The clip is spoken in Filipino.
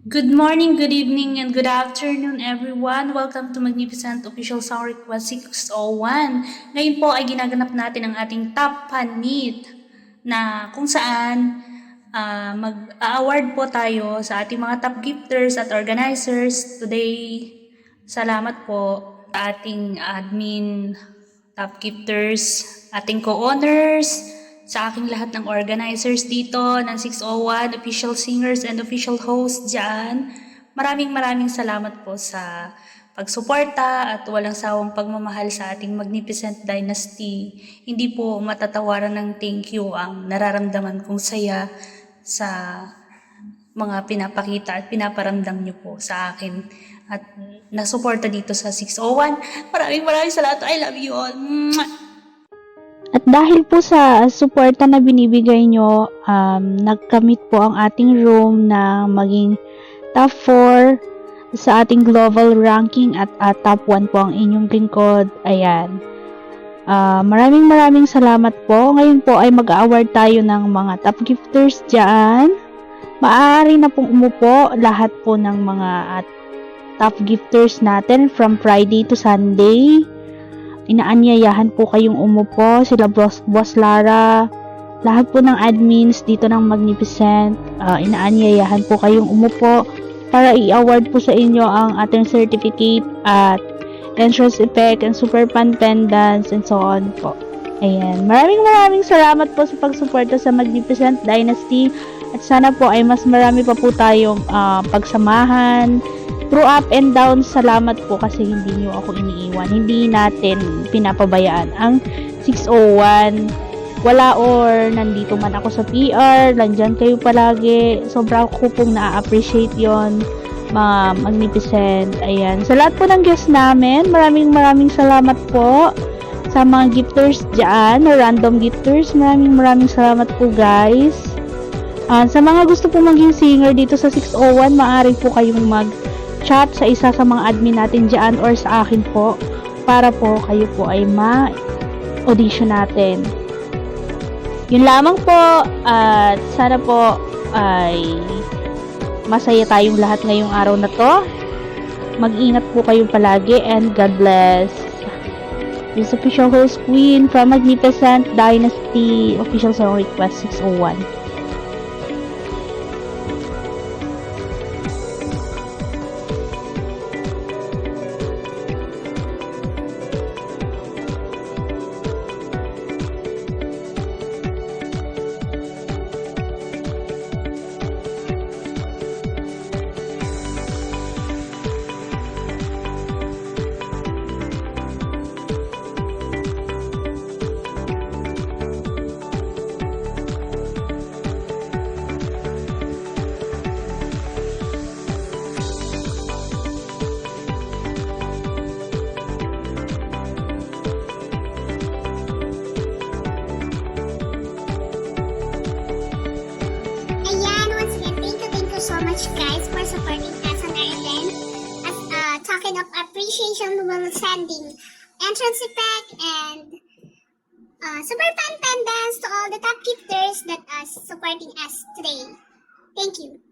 Good morning, good evening, and good afternoon everyone. Welcome to Magnificent Official Song Request 601. Ngayon po ay ginaganap natin ang ating top fan meet na kung saan mag-award po tayo sa ating mga top gifters at organizers. Today, salamat po sa ating admin, top gifters, ating co-owners, sa aking lahat ng organizers dito ng 601, official singers and official hosts dyan. Maraming salamat po sa pagsuporta at walang sawang pagmamahal sa ating Magnificent Dynasty. Hindi po matatawaran ng thank you ang nararamdaman kong saya sa mga pinapakita at pinaparamdam niyo po sa akin at nasuporta dito sa 601. Maraming salamat. I love you all. Mwah! At dahil po sa suporta na binibigay nyo, nagkamit po ang ating room na maging top 4 sa ating global ranking at top 1 po ang inyong lingkod. Ayan. Maraming salamat po. Ngayon po ay mag-award tayo ng mga top gifters dyan. Maaari na pong umupo lahat po ng mga top gifters natin from Friday to Sunday. Inaanyayahan po kayong umupo, sila Boss Lara, lahat po ng admins dito ng Magnificent, inaanyayahan po kayong umupo para i-award po sa inyo ang ating certificate at entrance effect and super fan pendants and so on po. Ayan, maraming salamat po sa pagsuporta sa Magnificent Dynasty at sana po ay mas marami pa po tayong pagsamahan. Through up and down, salamat po kasi hindi nyo ako iniiwan. Hindi natin pinapabayaan ang 601. Wala or nandito man ako sa PR, nandyan kayo palagi. Sobra ko pong na-appreciate yon, mga Magnificent. Ayan. Sa lahat po ng guests namin, maraming salamat po. Sa mga gifters dyan, random gifters, maraming salamat po guys. Sa mga gusto po maging singer dito sa 601, maaari po kayong chat sa isa sa mga admin natin dyan or sa akin po para po kayo po ay ma-audition natin. Yun lamang po at sana po ay masaya tayong lahat ngayong araw na to. Mag-ingat po kayong palagi and God bless. This is official host Queen from Magnificent Dynasty Official Song Request 601. So much guys for supporting us on our event. As token of appreciation, we will sending entrance effect and super fan pendants to all the top gifters that are supporting us today. Thank you.